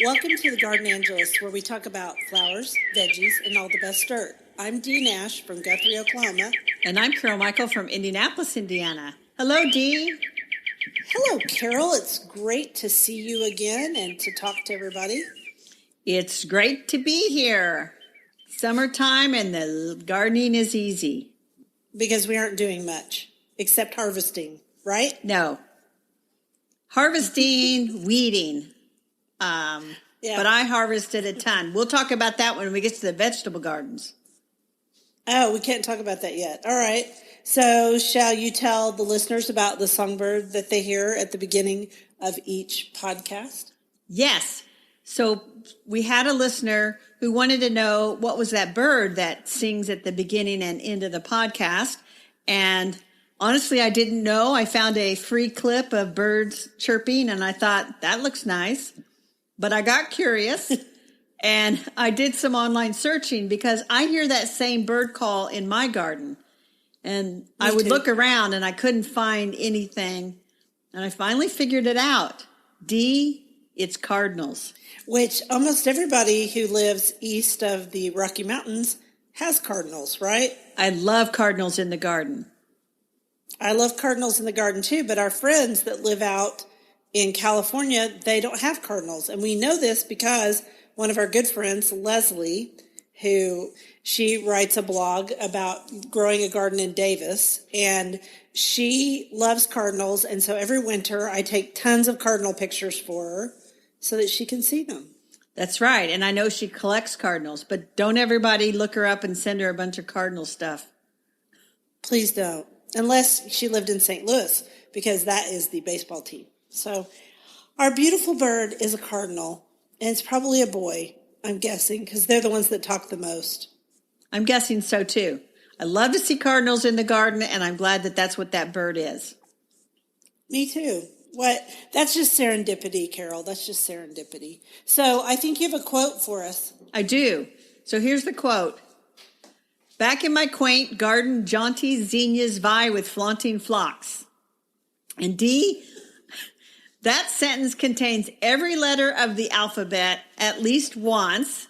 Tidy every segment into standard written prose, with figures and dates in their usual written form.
Welcome to the Garden Angelist, where we talk about flowers, veggies, and all the best dirt. I'm Dee Nash from Guthrie, Oklahoma. And I'm Carol Michael from Indianapolis, Indiana. Hello, Dee. Hello, Carol. It's great to see you again and to talk to everybody. It's great to be here. Summertime and the gardening is easy. Because we aren't doing much, except harvesting, right? No. Harvesting, weeding. But I harvested a ton. We'll talk about that when we get to the vegetable gardens. Oh, we can't talk about that yet. All right. So shall you tell the listeners about the songbird that they hear at the beginning of each podcast? Yes. So we had a listener who wanted to know what was that bird that sings at the beginning and end of the podcast. And honestly, I didn't know. I found a free clip of birds chirping and I thought that looks nice. But I got curious and I did some online searching because I hear that same bird call in my garden. And I would look around and I couldn't find anything. And I finally figured it out. Dee, it's cardinals. Which almost everybody who lives east of the Rocky Mountains has cardinals, right? I love cardinals in the garden. I love cardinals in the garden too, but our friends that live out in California, they don't have cardinals. And we know this because one of our good friends, Leslie, she writes a blog about growing a garden in Davis, and she loves cardinals. And so every winter I take tons of cardinal pictures for her so that she can see them. That's right. And I know she collects cardinals, but don't everybody look her up and send her a bunch of cardinal stuff. Please don't. Unless she lived in St. Louis, because that is the baseball team. So our beautiful bird is a cardinal, and it's probably a boy, I'm guessing, because they're the ones that talk the most. I'm guessing so, too. I love to see cardinals in the garden, and I'm glad that that's what that bird is. Me too. That's just serendipity, Carol. That's just serendipity. So I think you have a quote for us. I do. So here's the quote. Back in my quaint garden, jaunty zinnias vie with flaunting phlox. And Dee, that sentence contains every letter of the alphabet at least once.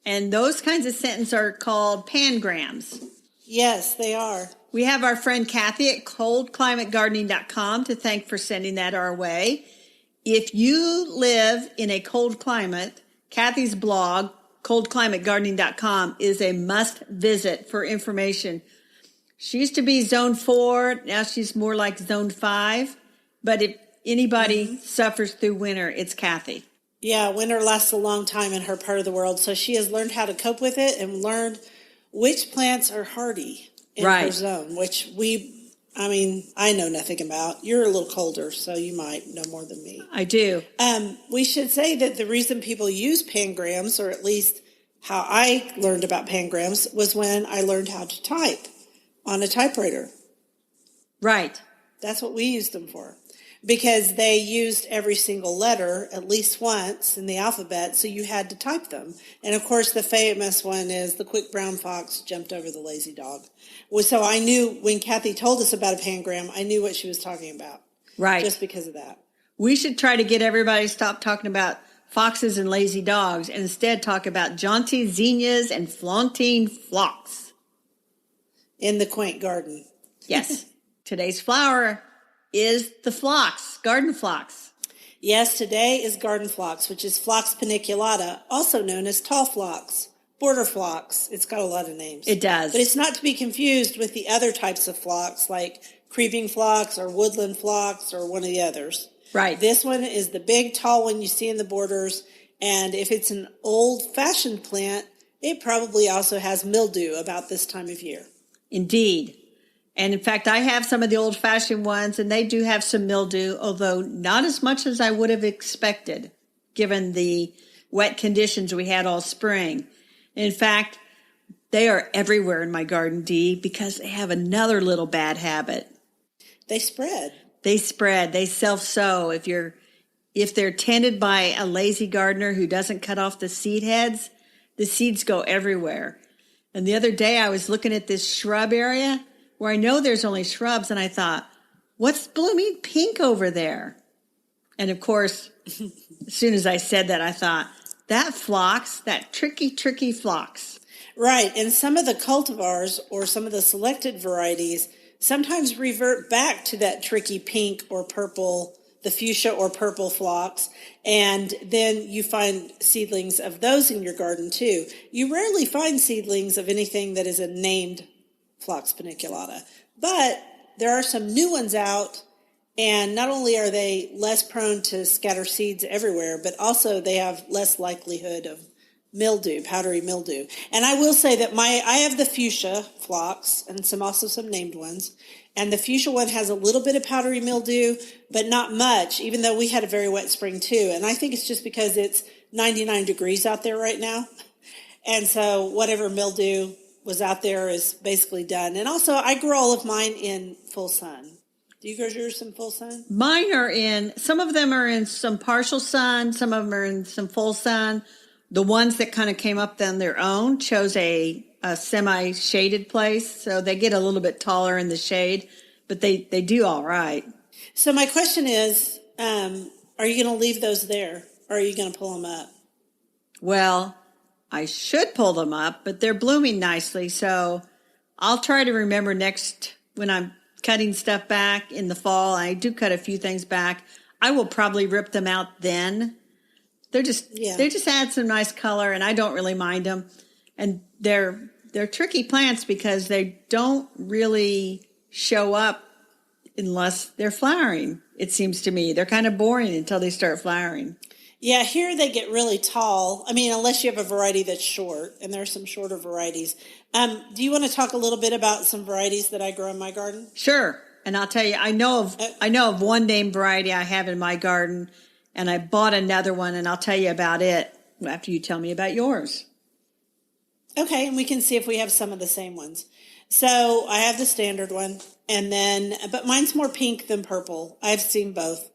And those kinds of sentences are called pangrams. Yes, they are. We have our friend Kathy at coldclimategardening.com to thank for sending that our way. If you live in a cold climate, Kathy's blog, coldclimategardening.com, is a must visit for information. She used to be zone 4. Now she's more like zone 5. But if anybody suffers through winter, it's Kathy. Yeah, winter lasts a long time in her part of the world. So she has learned how to cope with it and learned which plants are hardy in her zone, which I know nothing about. You're a little colder, so you might know more than me. I do. We should say that the reason people use pangrams, or at least how I learned about pangrams, was when I learned how to type on a typewriter. Right. That's what we used them for. Because they used every single letter at least once in the alphabet, so you had to type them. And, of course, the famous one is the quick brown fox jumped over the lazy dog. So I knew when Kathy told us about a pangram, I knew what she was talking about. Right. Just because of that. We should try to get everybody to stop talking about foxes and lazy dogs and instead talk about jaunty zinnias and flaunting phlox. In the quaint garden. Yes. Today's flower is the phlox, garden phlox. Yes, today is garden phlox, which is Phlox paniculata, also known as tall phlox, border phlox. It's got a lot of names. It does. But it's not to be confused with the other types of phlox, like creeping phlox or woodland phlox or one of the others. Right. This one is the big, tall one you see in the borders, and if it's an old-fashioned plant, it probably also has mildew about this time of year. Indeed. And in fact, I have some of the old-fashioned ones, and they do have some mildew, although not as much as I would have expected, given the wet conditions we had all spring. In fact, they are everywhere in my garden, Dee, because they have another little bad habit. They spread. They spread. They self-sow. If they're tended by a lazy gardener who doesn't cut off the seed heads, the seeds go everywhere. And the other day I was looking at this shrub area where I know there's only shrubs, and I thought, what's blooming pink over there? And of course, as soon as I said that, I thought, that phlox, that tricky phlox. Right. And some of the cultivars or some of the selected varieties sometimes revert back to that tricky pink or purple, the fuchsia or purple phlox. And then you find seedlings of those in your garden too. You rarely find seedlings of anything that is a named Phlox paniculata. But there are some new ones out. And not only are they less prone to scatter seeds everywhere, but also they have less likelihood of mildew, powdery mildew. And I will say that I have the fuchsia phlox and also some named ones. And the fuchsia one has a little bit of powdery mildew, but not much, even though we had a very wet spring too. And I think it's just because it's 99 degrees out there right now. And so whatever mildew was out there is basically done. And also I grow all of mine in full sun. Do you grow yours in full sun? Mine are some of them are in some partial sun, some of them are in some full sun. The ones that kind of came up on their own chose a semi-shaded place, so they get a little bit taller in the shade, but they do all right. So my question is, are you going to leave those there, or are you going to pull them up? Well, I should pull them up, but they're blooming nicely, so I'll try to remember when I'm cutting stuff back in the fall. I do cut a few things back. I will probably rip them out then. They just add some nice color, and I don't really mind them. And they're tricky plants because they don't really show up unless they're flowering. It seems to me they're kind of boring until they start flowering. Yeah, here they get really tall. I mean, unless you have a variety that's short, and there are some shorter varieties. Do you want to talk a little bit about some varieties that I grow in my garden? Sure. And I'll tell you, I know of one named variety I have in my garden, and I bought another one, and I'll tell you about it after you tell me about yours. Okay, and we can see if we have some of the same ones. So I have the standard one, but mine's more pink than purple. I've seen both.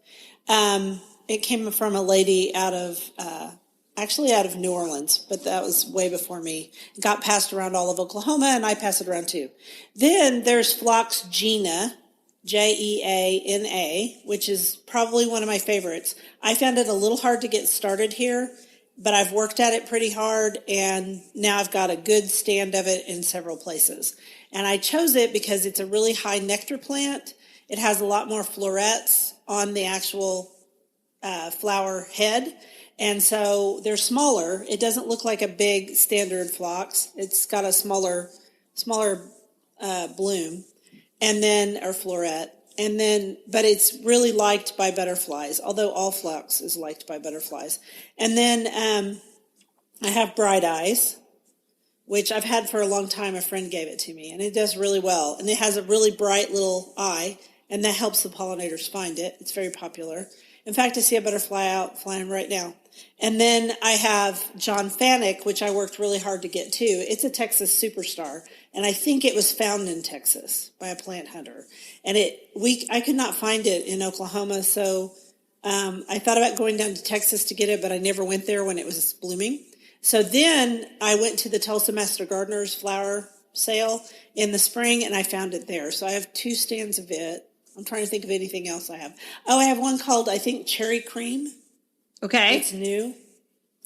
It came from a lady out of New Orleans, but that was way before me. It got passed around all of Oklahoma, and I pass it around too. Then there's Phlox Gina, Jeana, which is probably one of my favorites. I found it a little hard to get started here, but I've worked at it pretty hard, and now I've got a good stand of it in several places. And I chose it because it's a really high nectar plant. It has a lot more florets on the actual flower head, and so they're smaller. It doesn't look like a big standard phlox. It's got a smaller bloom, or floret, but it's really liked by butterflies, although all phlox is liked by butterflies. And then I have Bright Eyes, which I've had for a long time. A friend gave it to me, and it does really well, and it has a really bright little eye, and that helps the pollinators find it. It's very popular. In fact, I see a butterfly out flying right now. And then I have John Fanick, which I worked really hard to get too. It's a Texas superstar, and I think it was found in Texas by a plant hunter. And I could not find it in Oklahoma, so I thought about going down to Texas to get it, but I never went there when it was blooming. So then I went to the Tulsa Master Gardener's flower sale in the spring, and I found it there. So I have 2 stands of it. I'm trying to think of anything else I have. Oh, I have one called, I think, Cherry Cream. Okay. It's new.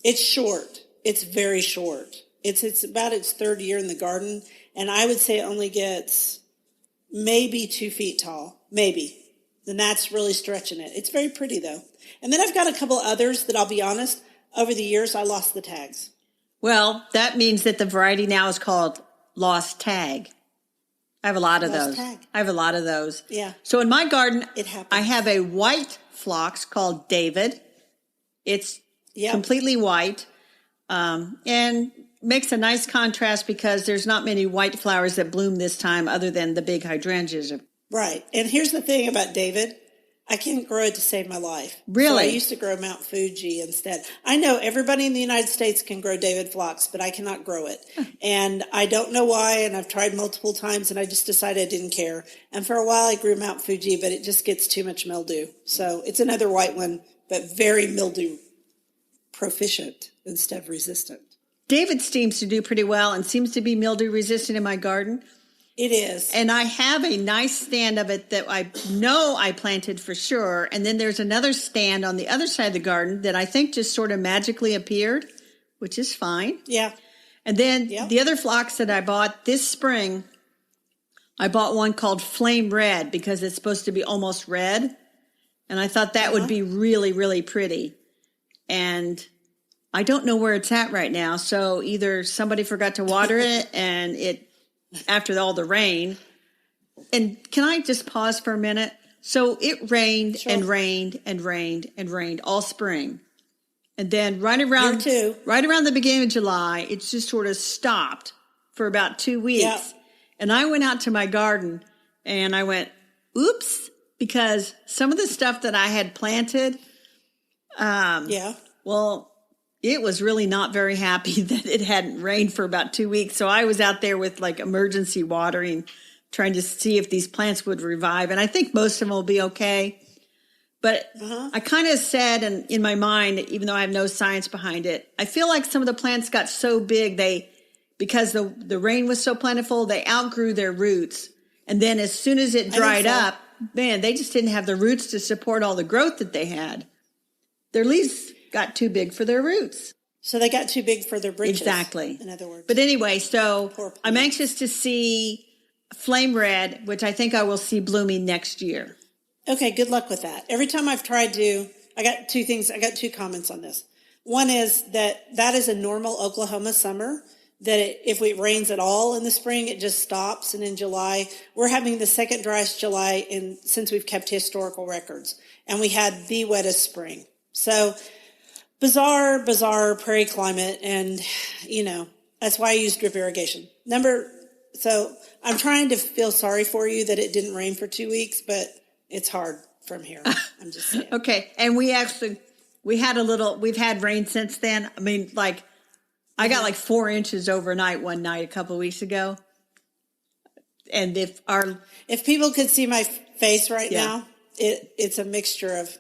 It's short. It's very short. It's about its 3rd year in the garden, and I would say it only gets maybe 2 feet tall. Maybe. And that's really stretching it. It's very pretty, though. And then I've got a couple others that I'll be honest, over the years, I lost the tags. Well, that means that the variety now is called Lost Tag. I have a lot of those. Tag. I have a lot of those. Yeah. So in my garden, it happens. I have a white phlox called David. It's completely white, and makes a nice contrast because there's not many white flowers that bloom this time other than the big hydrangeas. Right. And here's the thing about David. I can't grow it to save my life. Really? So I used to grow Mount Fuji instead. I know everybody in the United States can grow David phlox, but I cannot grow it. And I don't know why, and I've tried multiple times, and I just decided I didn't care. And for a while I grew Mount Fuji, but it just gets too much mildew. So it's another white one, but very mildew proficient instead of resistant. David seems to do pretty well and seems to be mildew resistant in my garden. It is. And I have a nice stand of it that I know I planted for sure. And then there's another stand on the other side of the garden that I think just sort of magically appeared, which is fine. Yeah. And then the other phlox that I bought this spring, I bought one called Flame Red because it's supposed to be almost red. And I thought that would be really, really pretty. And I don't know where it's at right now. So either somebody forgot to water it and it, after all the rain. And can I just pause for a minute? So it rained and rained and rained and rained all spring. And then right around the beginning of July, it just sort of stopped for about 2 weeks. Yeah. And I went out to my garden and I went, oops, because some of the stuff that I had planted, well, it was really not very happy that it hadn't rained for about 2 weeks. So I was out there with like emergency watering, trying to see if these plants would revive. And I think most of them will be okay. But I kind of said, and in my mind, even though I have no science behind it, I feel like some of the plants got so big, because the rain was so plentiful, they outgrew their roots. And then as soon as it dried up, man, they just didn't have the roots to support all the growth that they had. Their leaves got too big for their roots. So they got too big for their britches. Exactly. In other words. But anyway, so I'm anxious to see Flame Red, which I think I will see blooming next year. Okay, good luck with that. Every time I've tried to, I got two comments on this. One is that is a normal Oklahoma summer, that if it rains at all in the spring, it just stops. And in July, we're having the second driest July since we've kept historical records. And we had the wettest spring. So bizarre prairie climate. And, that's why I use drip irrigation. So I'm trying to feel sorry for you that it didn't rain for 2 weeks, but it's hard from here. I'm just saying. Okay. And we've had rain since then. I mean, I got 4 inches overnight one night a couple of weeks ago. And if people could see my face right now, it's a mixture of,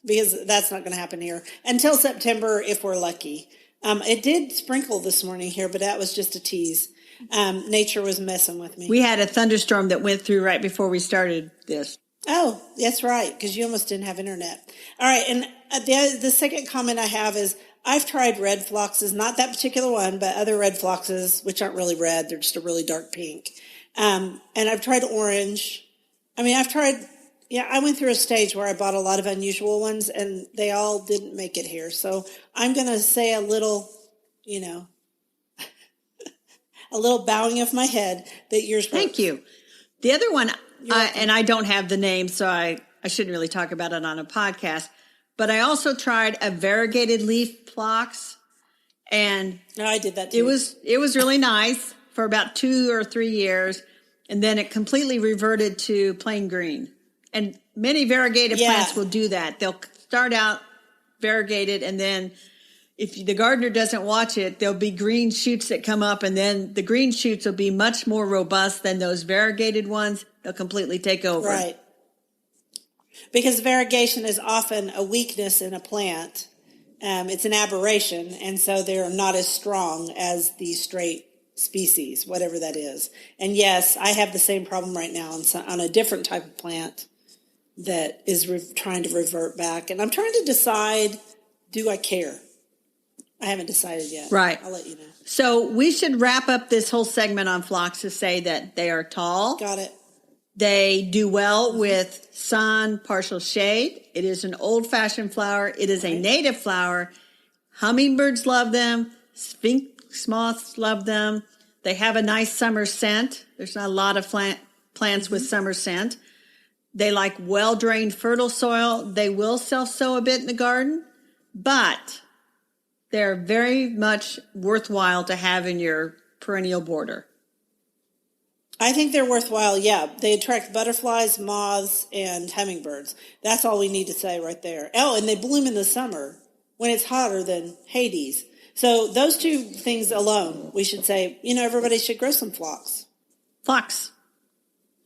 because that's not going to happen here until September if we're lucky. It did sprinkle this morning here, but that was just a tease. Nature was messing with me. We had a thunderstorm that went through right before we started this. Oh, that's right, because you almost didn't have internet. All right, and the second comment I have is I've tried red phloxes, not that particular one, but other red phloxes, which aren't really red. They're just a really dark pink. And I've tried orange. I mean, I went through a stage where I bought a lot of unusual ones, and they all didn't make it here. So I'm going to say a little, a little bowing of my head that yours works. Thank you. The other one, and I don't have the name, so I shouldn't really talk about it on a podcast, but I also tried a variegated leaf phlox, and I did that too. It was really nice for about 2 or 3 years, and then it completely reverted to plain green. And many variegated plants will do that. They'll start out variegated, and then if the gardener doesn't watch it, there'll be green shoots that come up, and then the green shoots will be much more robust than those variegated ones. They'll completely take over. Right. Because variegation is often a weakness in a plant. It's an aberration, and so they're not as strong as the straight species, whatever that is. And yes, I have the same problem right now on a different type of plant that is trying to revert back. And I'm trying to decide, do I care? I haven't decided yet. Right. I'll let you know. So we should wrap up this whole segment on phlox to say that they are tall. Got it. They do well with sun, partial shade. It is an old-fashioned flower. It is a native flower. Hummingbirds love them. Sphinx moths love them. They have a nice summer scent. There's not a lot of plants with summer scent. They like well-drained, fertile soil. They will self-sow a bit in the garden, but they're very much worthwhile to have in your perennial border. I think they're worthwhile, yeah. They attract butterflies, moths, and hummingbirds. That's all we need to say right there. Oh, and they bloom in the summer when it's hotter than Hades. So those two things alone, we should say, everybody should grow some phlox. Phlox,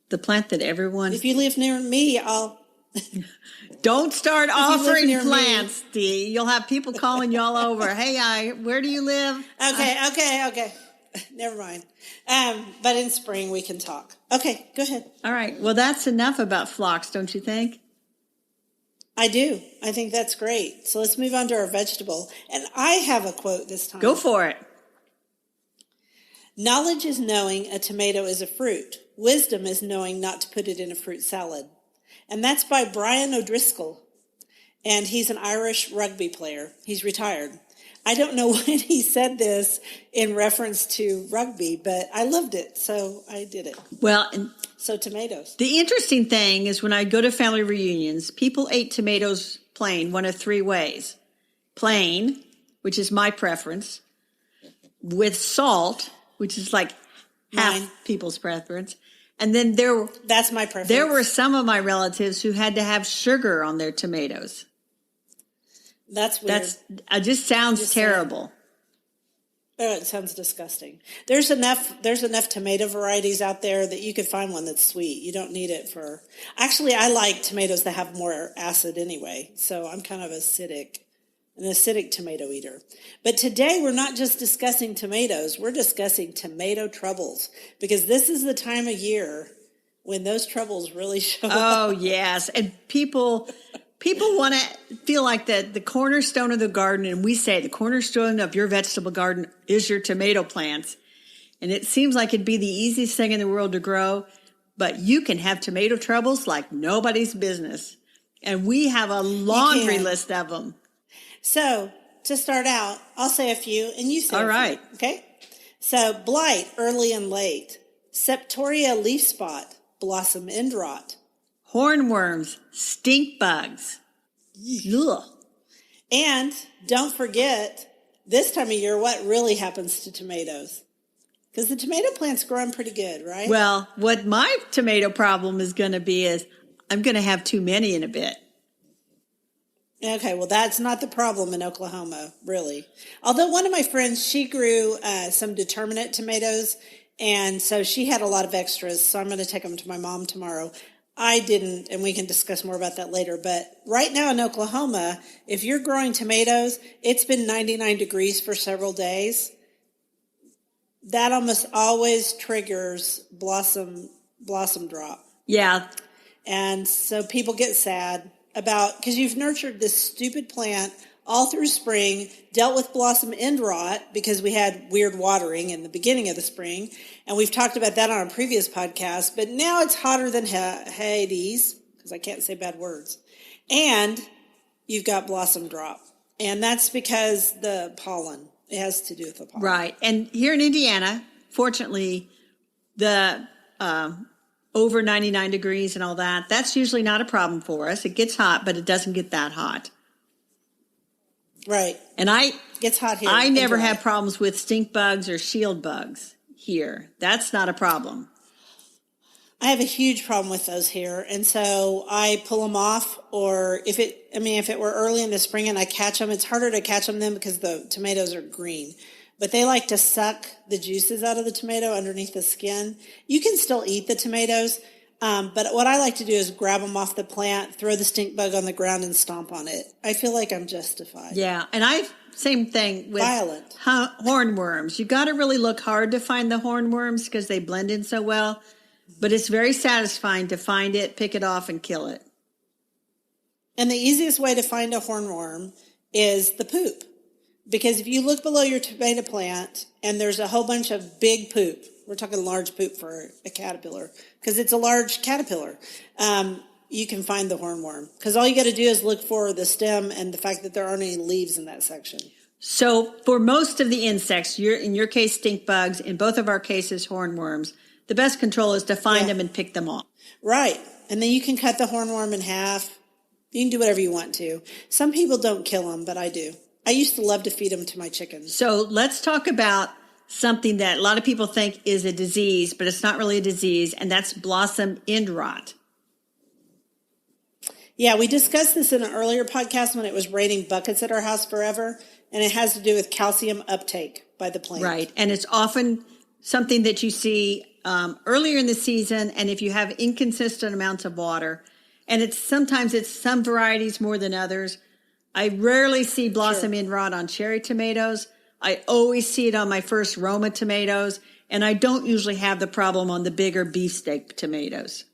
the plant that everyone... If you live near me, I'll... Don't start offering plants, Dee. You'll have people calling you all over. Hey, where do you live? Okay. Never mind. But in spring we can talk. Okay, go ahead. All right. Well, that's enough about phlox, don't you think? I do. I think that's great. So let's move on to our vegetable. And I have a quote this time. Go for it. Knowledge is knowing a tomato is a fruit. Wisdom is knowing not to put it in a fruit salad. And that's by Brian O'Driscoll. And he's an Irish rugby player. He's retired. I don't know when he said this in reference to rugby, but I loved it, so I did it. Well, and so tomatoes. The interesting thing is when I go to family reunions, people ate tomatoes plain one of three ways. Plain, which is my preference, with salt, which is like half people's preference. And then that's my preference. There were some of my relatives who had to have sugar on their tomatoes. That's weird. It just sounds terrible. Oh, it sounds disgusting. There's enough tomato varieties out there that you could find one that's sweet. You don't need it for. Actually, I like tomatoes that have more acid anyway. So I'm kind of an acidic tomato eater. But today we're not just discussing tomatoes. We're discussing tomato troubles because this is the time of year when those troubles really show up. Oh, yes. And people want to feel like that the cornerstone of the garden, and we say the cornerstone of your vegetable garden is your tomato plants. And it seems like it'd be the easiest thing in the world to grow, but you can have tomato troubles like nobody's business. And we have a laundry list of them. So to start out, I'll say a few and you say All a right. few, okay? So blight, early and late. Septoria leaf spot, blossom end rot. Hornworms, stink bugs. Ugh. And don't forget, this time of year, what really happens to tomatoes? Because the tomato plant's growing pretty good, right? Well, what my tomato problem is going to be is I'm going to have too many in a bit. Okay, well, that's not the problem in Oklahoma, really. Although one of my friends, she grew some determinate tomatoes, and so she had a lot of extras, so I'm going to take them to my mom tomorrow. I didn't, and we can discuss more about that later. But right now in Oklahoma, if you're growing tomatoes, it's been 99 degrees for several days. That almost always triggers blossom drop. Yeah. And so people get sad because you've nurtured this stupid plant all through spring, dealt with blossom end rot because we had weird watering in the beginning of the spring. And we've talked about that on a previous podcast, but now it's hotter than Hades, because I can't say bad words. And you've got blossom drop. And that's because the pollen. It has to do with the pollen. Right. And here in Indiana, fortunately, the over 99 degrees and all that, that's usually not a problem for us. It gets hot, but it doesn't get that hot. Right. And it gets hot here. I never have problems with stink bugs or shield bugs here. That's not a problem. I have a huge problem with those here. And so I pull them off, or if it were early in the spring and I catch them, it's harder to catch them then because the tomatoes are green. But they like to suck the juices out of the tomato underneath the skin. You can still eat the tomatoes. But what I like to do is grab them off the plant, throw the stink bug on the ground, and stomp on it. I feel like I'm justified. Yeah, and same thing with violent hornworms. You got to really look hard to find the hornworms because they blend in so well. But it's very satisfying to find it, pick it off, and kill it. And the easiest way to find a hornworm is the poop. Because if you look below your tomato plant and there's a whole bunch of big poop, we're talking large poop for a caterpillar, because it's a large caterpillar, you can find the hornworm. Because all you got to do is look for the stem and the fact that there aren't any leaves in that section. So for most of the insects, in your case, stink bugs, in both of our cases, hornworms, the best control is to find them and pick them off. Right. And then you can cut the hornworm in half. You can do whatever you want to. Some people don't kill them, but I do. I used to love to feed them to my chickens. So let's talk about something that a lot of people think is a disease, but it's not really a disease, and that's blossom end rot. Yeah, we discussed this in an earlier podcast when it was raining buckets at our house forever, and it has to do with calcium uptake by the plant. Right, and it's often something that you see earlier in the season, and if you have inconsistent amounts of water, and sometimes it's some varieties more than others. I rarely see blossom end rot on cherry tomatoes. I always see it on my first Roma tomatoes, and I don't usually have the problem on the bigger beefsteak tomatoes.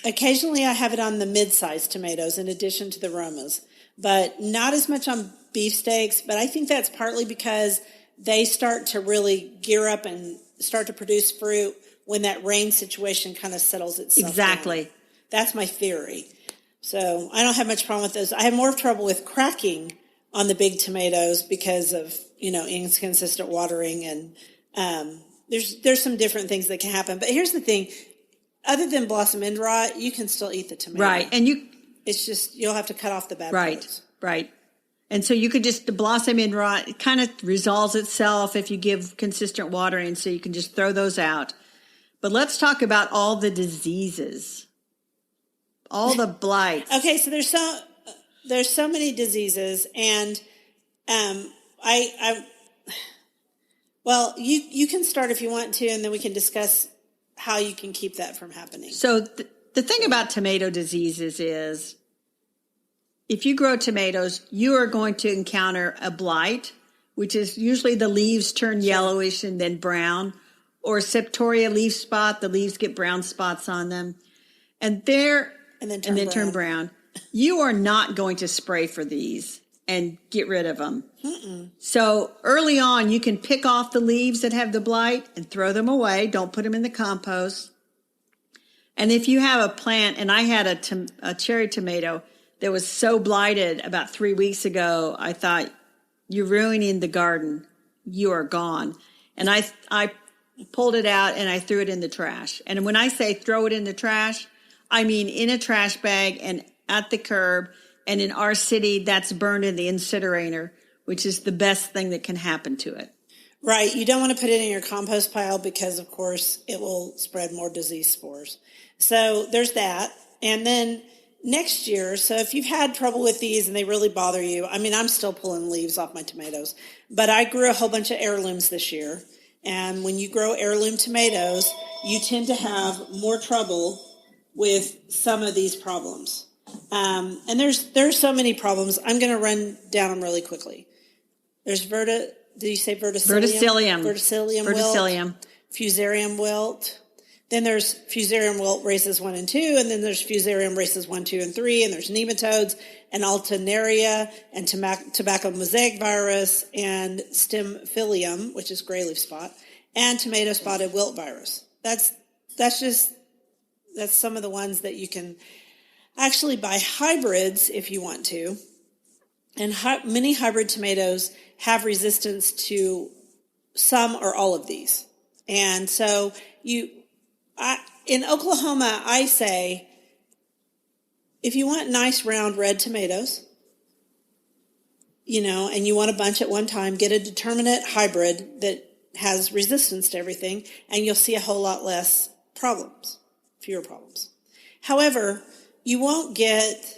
Occasionally I have it on the mid-sized tomatoes in addition to the Romas, but not as much on beefsteaks. But I think that's partly because they start to really gear up and start to produce fruit when that rain situation kind of settles itself Exactly. down. That's my theory. So I don't have much problem with those. I have more trouble with cracking on the big tomatoes because of, inconsistent watering, and there's some different things that can happen. But here's the thing. Other than blossom end rot, you can still eat the tomato. Right. And it's just, you'll have to cut off the bad parts. Right. And so you could just, the blossom end rot, it kind of resolves itself if you give consistent watering, so you can just throw those out. But let's talk about all the diseases, all the blights. Okay, so there's so many diseases, and you can start if you want to, and then we can discuss how you can keep that from happening. So the thing about tomato diseases is, if you grow tomatoes, you are going to encounter a blight, which is usually the leaves turn yellowish and then brown, or septoria leaf spot. The leaves get brown spots on them, and then turn brown. You are not going to spray for these and get rid of them. Mm-mm. So early on, you can pick off the leaves that have the blight and throw them away. Don't put them in the compost. And if you have a plant, and I had a cherry tomato that was so blighted about 3 weeks ago, I thought, you're ruining the garden. You are gone. And I pulled it out and I threw it in the trash. And when I say throw it in the trash, I mean in a trash bag and at the curb. And in our city, that's burned in the incinerator, which is the best thing that can happen to it. Right. You don't want to put it in your compost pile because, of course, it will spread more disease spores. So there's that. And then next year, so if you've had trouble with these and they really bother you, I'm still pulling leaves off my tomatoes, but I grew a whole bunch of heirlooms this year. And when you grow heirloom tomatoes, you tend to have more trouble with some of these problems. And there's so many problems. I'm going to run down them really quickly. There's did you say verticillium? Verticillium. Fusarium wilt. Then there's Fusarium wilt races 1 and 2, and then there's Fusarium races 1, 2, and 3, and there's nematodes and alternaria and tobacco mosaic virus and stemphillium, which is gray leaf spot, and tomato spotted wilt virus. That's some of the ones that you can actually buy hybrids if you want to. And many hybrid tomatoes have resistance to some or all of these. And so in Oklahoma, I say, if you want nice round red tomatoes, and you want a bunch at one time, get a determinate hybrid that has resistance to everything, and you'll see a whole lot less problems, fewer problems. However, you won't get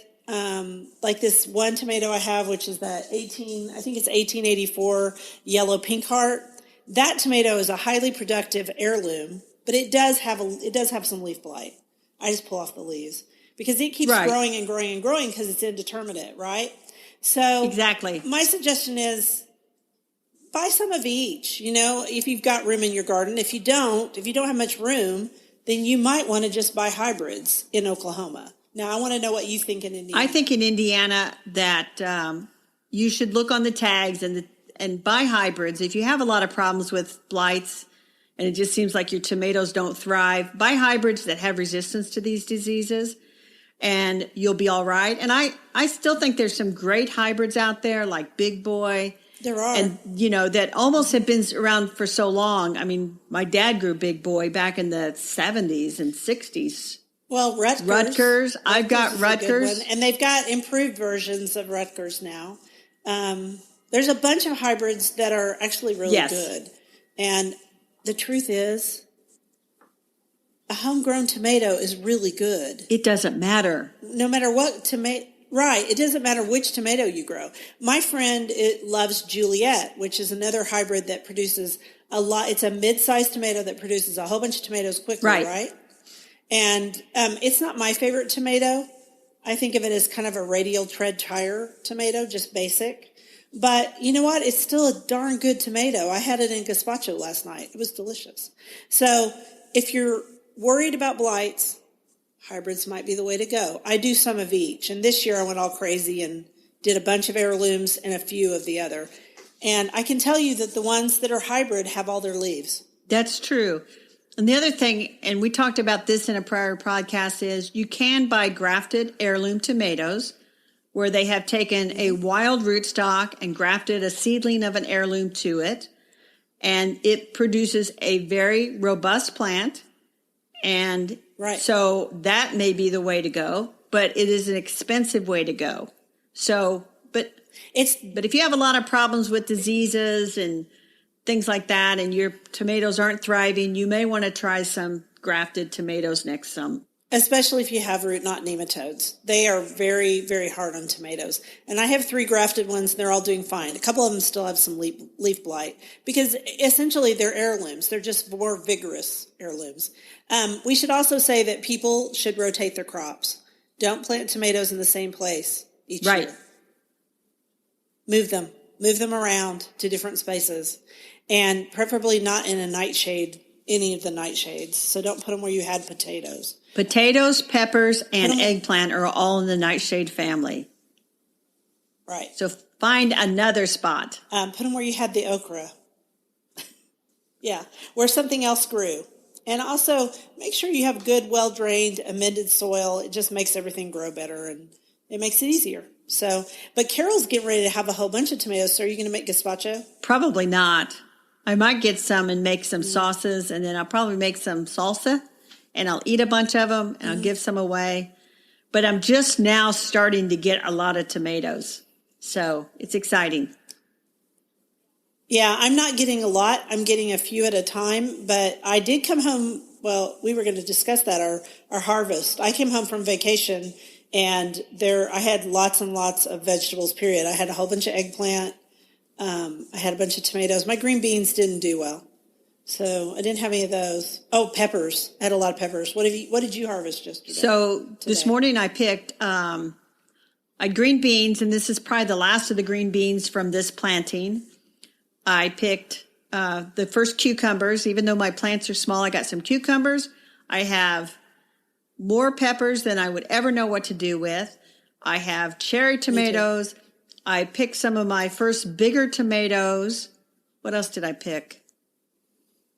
like this one tomato I have, which is that 1884 yellow pink heart. That tomato is a highly productive heirloom, but it does have some leaf blight. I just pull off the leaves because it keeps growing and growing and growing because it's indeterminate, right? So exactly. My suggestion is buy some of each, if you've got room in your garden. If you don't have much room, then you might want to just buy hybrids in Oklahoma. Now, I want to know what you think in Indiana. I think in Indiana that you should look on the tags and buy hybrids. If you have a lot of problems with blights and it just seems like your tomatoes don't thrive, buy hybrids that have resistance to these diseases and you'll be all right. And I still think there's some great hybrids out there like Big Boy. There are. And, that almost have been around for so long. My dad grew Big Boy back in the 70s and 60s. Well, Rutgers. I've got Rutgers. And they've got improved versions of Rutgers now. There's a bunch of hybrids that are actually really good. And the truth is, a homegrown tomato is really good. It doesn't matter. No matter what tomato. Right. It doesn't matter which tomato you grow. My friend loves Juliet, which is another hybrid that produces a lot. It's a mid-sized tomato that produces a whole bunch of tomatoes quickly, right? And it's not my favorite tomato. I think of it as kind of a radial tread tire tomato, just basic. But you know what? It's still a darn good tomato. I had it in gazpacho last night. It was delicious. So if you're worried about blights, hybrids might be the way to go. I do some of each. And this year I went all crazy and did a bunch of heirlooms and a few of the other. And I can tell you that the ones that are hybrid have all their leaves. That's true. And the other thing, and we talked about this in a prior podcast, is you can buy grafted heirloom tomatoes where they have taken a wild rootstock and grafted a seedling of an heirloom to it. And it produces a very robust plant. And so that may be the way to go, but it is an expensive way to go. So, but if you have a lot of problems with diseases and things like that, and your tomatoes aren't thriving, you may want to try some grafted tomatoes next summer. Especially if you have root knot nematodes. They are very, very hard on tomatoes. And I have 3 grafted ones, and they're all doing fine. A couple of them still have some leaf blight because essentially they're heirlooms. They're just more vigorous heirlooms. We should also say that people should rotate their crops. Don't plant tomatoes in the same place each year. Move them around to different spaces, and preferably not in a nightshade, any of the nightshades. So don't put them where you had potatoes. Potatoes, peppers, and eggplant are all in the nightshade family. Right. So find another spot. Put them where you had the okra. Yeah, where something else grew. And also make sure you have good, well-drained, amended soil. It just makes everything grow better, and it makes it easier. So, but Carol's getting ready to have a whole bunch of tomatoes. So are you going to make gazpacho? Probably not. I might get some and make some sauces, and then I'll probably make some salsa, and I'll eat a bunch of them, and I'll give some away. But I'm just now starting to get a lot of tomatoes. So it's exciting. Yeah, I'm not getting a lot. I'm getting a few at a time. But I did come home. Well, we were going to discuss that, our harvest. I came home from vacation, and I had lots and lots of vegetables, period. I had a whole bunch of eggplant. I had a bunch of tomatoes. My green beans didn't do well, so I didn't have any of those. Oh, peppers. I had a lot of peppers. What did you harvest yesterday? So this morning I picked I had green beans, and this is probably the last of the green beans from this planting. I picked the first cucumbers. Even though my plants are small, I got some cucumbers. I have more peppers than I would ever know what to do with. I have cherry tomatoes. I picked some of my first bigger tomatoes. What else did I pick?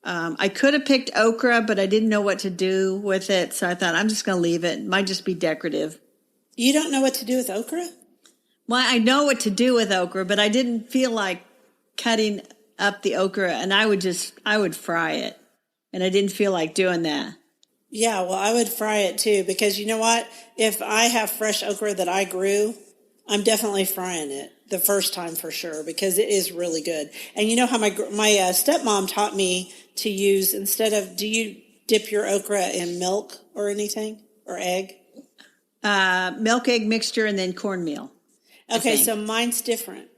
I could have picked okra, but I didn't know what to do with it. So I thought, I'm just going to leave it. It might just be decorative. You don't know what to do with okra? Well, I know what to do with okra, but I didn't feel like cutting up the okra, and I would fry it. And I didn't feel like doing that. Yeah, well, I would fry it too, because you know what? If I have fresh okra that I grew, I'm definitely frying it the first time for sure, because it is really good. And you know how my stepmom taught me to use, do you dip your okra in milk or anything, or egg? Milk, egg mixture, and then cornmeal. Okay, so mine's different.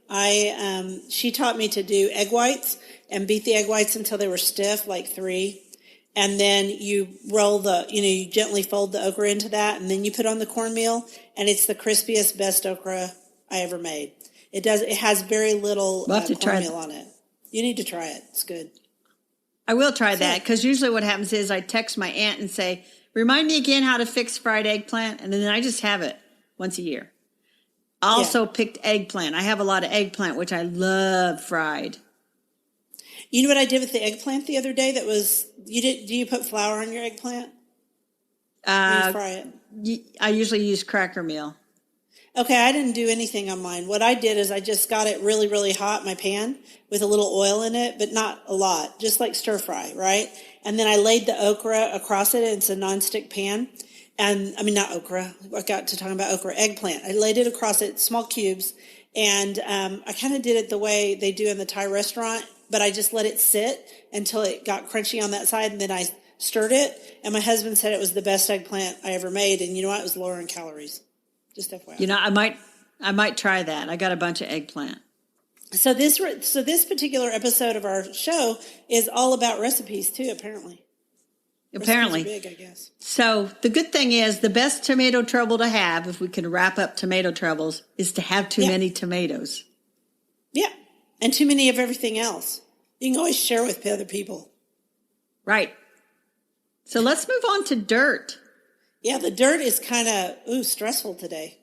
She taught me to do egg whites and beat the egg whites until they were stiff, like 3. And then you you gently fold the okra into that, and then you put on the cornmeal, and it's the crispiest, best okra I ever made. It has very little cornmeal on it. You need to try it. It's good. I will try that, because usually what happens is I text my aunt and say, remind me again how to fix fried eggplant, and then I just have it once a year. I also picked eggplant. I have a lot of eggplant, which I love fried. You know what I did with the eggplant the other day? Do you put flour on your eggplant? When you fry it? I usually use cracker meal. Okay, I didn't do anything on mine. What I did is I just got it really, really hot in my pan with a little oil in it, but not a lot, just like stir fry, right? And then I laid the okra across it. It's a nonstick pan. And I mean, not okra. I got to talking about okra, eggplant. I laid it across it, small cubes. And I kind of did it the way they do in the Thai restaurant, but I just let it sit until it got crunchy on that side. And then I stirred it. And my husband said it was the best eggplant I ever made. And you know what? It was lower in calories. Just FYI. You know, I might try that. I got a bunch of eggplant. So this particular episode of our show is all about recipes too, apparently. Apparently. Recipes are big, I guess. So the good thing is, the best tomato trouble to have, if we can wrap up tomato troubles, is to have too many tomatoes. Yeah. And too many of everything else. You can always share with other people. Right. So let's move on to dirt. Yeah, the dirt is kind of, stressful today.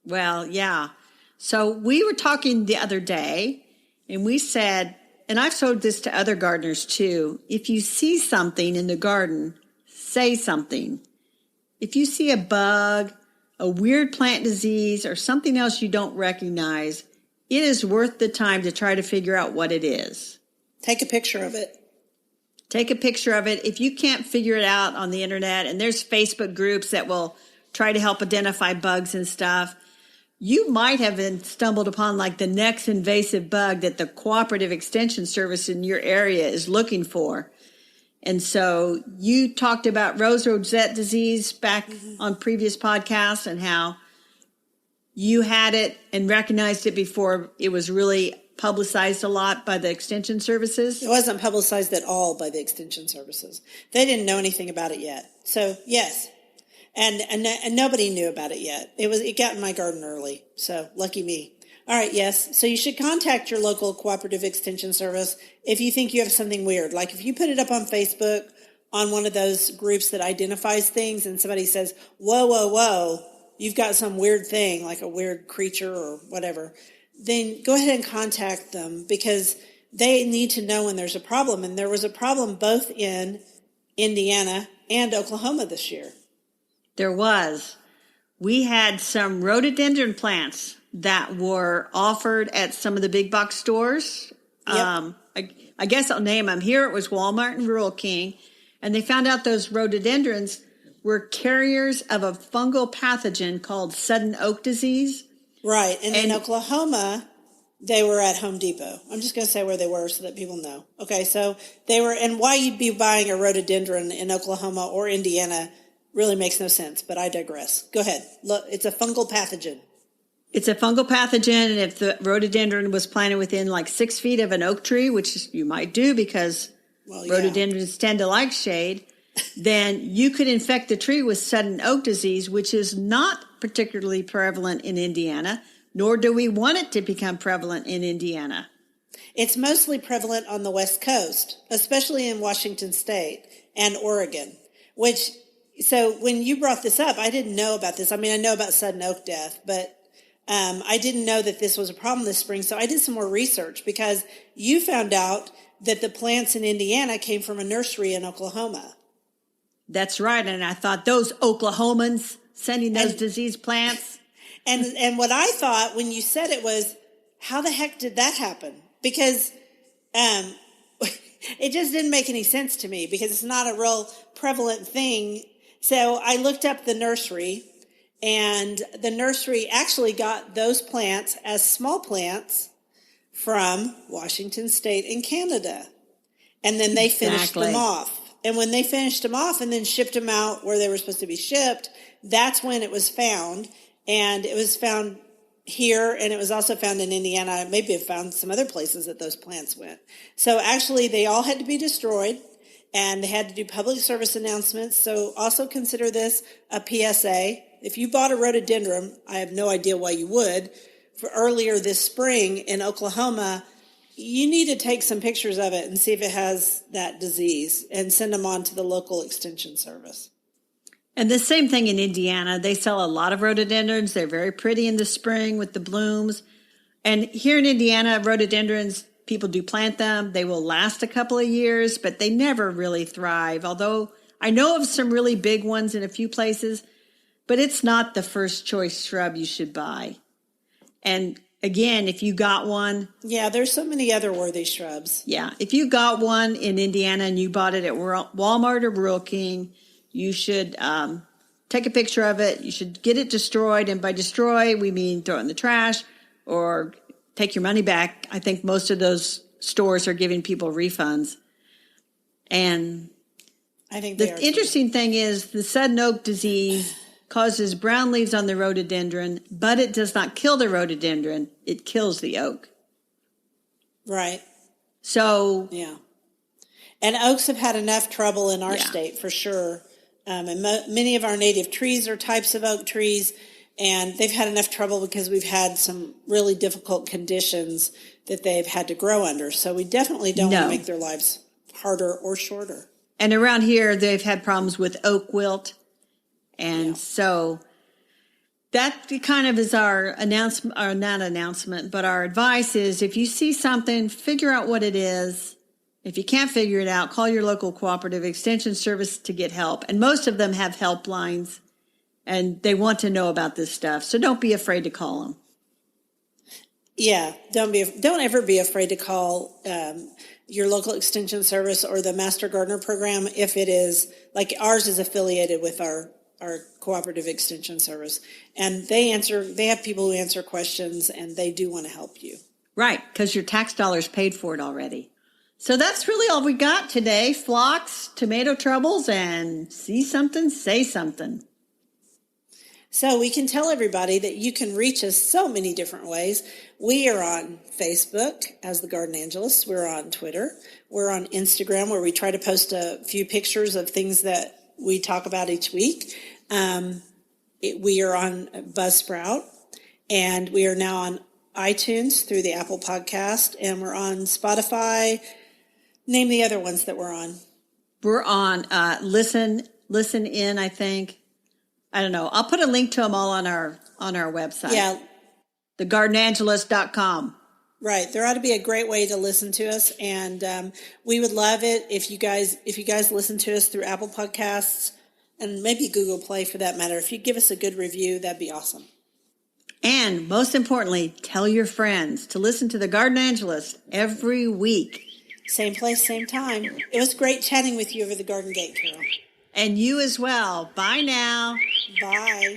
Well, yeah. So we were talking the other day, and we said, and I've told this to other gardeners too, if you see something in the garden, say something. If you see a bug, a weird plant disease, or something else you don't recognize, it is worth the time to try to figure out what it is. Take a picture of it. Take a picture of it. If you can't figure it out on the internet, and there's Facebook groups that will try to help identify bugs and stuff, you might have been stumbled upon like the next invasive bug that the cooperative extension service in your area is looking for. And so you talked about rose rosette disease back on previous podcasts and how you had it and recognized it before it was really publicized a lot by the extension services. It wasn't publicized at all by the extension services. They didn't know anything about it yet. So yes. And nobody knew about it yet. It got in my garden early. So lucky me. All right. Yes. So you should contact your local cooperative extension service if you think you have something weird. Like if you put it up on Facebook on one of those groups that identifies things and somebody says, whoa, you've got some weird thing, like a weird creature or whatever, then go ahead and contact them because they need to know when there's a problem. And there was a problem both in Indiana and Oklahoma this year. There was. We had some rhododendron plants that were offered at some of the big box stores. Yep. I guess I'll name them. Here it was Walmart and Rural King. And they found out those rhododendrons were carriers of a fungal pathogen called sudden oak disease. Right. And in Oklahoma, they were at Home Depot. I'm just going to say where they were so that people know. Okay, so they were, and why you'd be buying a rhododendron in Oklahoma or Indiana really makes no sense, but I digress. Go ahead. Look, it's a fungal pathogen. It's a fungal pathogen, and if the rhododendron was planted within like 6 feet of an oak tree, which you might do because rhododendrons tend to like shade, then you could infect the tree with sudden oak disease, which is not particularly prevalent in Indiana, nor do we want it to become prevalent in Indiana. It's mostly prevalent on the West Coast, especially in Washington State and Oregon, so when you brought this up, I didn't know about this. I mean, I know about sudden oak death, but I didn't know that this was a problem this spring. So I did some more research because you found out that the plants in Indiana came from a nursery in Oklahoma. That's right. And I thought those Oklahomans sending those diseased plants. And what I thought when you said it was, how the heck did that happen? Because it just didn't make any sense to me because it's not a real prevalent thing. So I looked up the nursery, and the nursery actually got those plants as small plants from Washington State and Canada. And then they finished them off. And when they finished them off and then shipped them out where they were supposed to be shipped, that's when it was found. And it was found here, and it was also found in Indiana. Maybe it found some other places that those plants went. So actually, they all had to be destroyed. And they had to do public service announcements. So also consider this a PSA. If you bought a rhododendron, I have no idea why you would, for earlier this spring in Oklahoma, you need to take some pictures of it and see if it has that disease and send them on to the local extension service. And the same thing in Indiana. They sell a lot of rhododendrons. They're very pretty in the spring with the blooms. And here in Indiana, rhododendrons, people do plant them. They will last a couple of years, but they never really thrive. Although I know of some really big ones in a few places, but it's not the first choice shrub you should buy. And again, if you got one. Yeah, there's so many other worthy shrubs. Yeah. If you got one in Indiana and you bought it at Walmart or Rural King, you should take a picture of it. You should get it destroyed. And by destroy, we mean throw it in the trash or take your money back. I think most of those stores are giving people refunds. And I think the interesting thing is the sudden oak disease causes brown leaves on the rhododendron, but it does not kill the rhododendron. It kills the oak. Right. So. Yeah. And oaks have had enough trouble in our state for sure. And many of our native trees are types of oak trees. And they've had enough trouble because we've had some really difficult conditions that they've had to grow under. So we definitely don't want to make their lives harder or shorter. And around here, they've had problems with oak wilt. And so that kind of is our announcement, or not announcement, but our advice is if you see something, figure out what it is. If you can't figure it out, call your local cooperative extension service to get help. And most of them have helplines, and they want to know about this stuff. So don't be afraid to call them. Yeah, don't ever be afraid to call your local extension service or the Master Gardener program if it is, like ours is affiliated with our cooperative extension service. And they have people who answer questions, and they do want to help you. Right, because your tax dollars paid for it already. So that's really all we got today. Phlox, tomato troubles, and see something, say something. So we can tell everybody that you can reach us so many different ways. We are on Facebook as the Garden Angelists. We're on Twitter. We're on Instagram, where we try to post a few pictures of things that we talk about each week. We are on Buzzsprout, and we are now on iTunes through the Apple Podcast, and we're on Spotify. Name the other ones that we're on. We're on Listen In, I think. I don't know. I'll put a link to them all on our website. Yeah. thegardenangelist.com. Right. There ought to be a great way to listen to us. And we would love it if you guys listen to us through Apple Podcasts and maybe Google Play for that matter. If you give us a good review, that'd be awesome. And most importantly, tell your friends to listen to the Garden Angelist every week. Same place, same time. It was great chatting with you over the garden gate, Carol. And you as well. Bye now. Bye.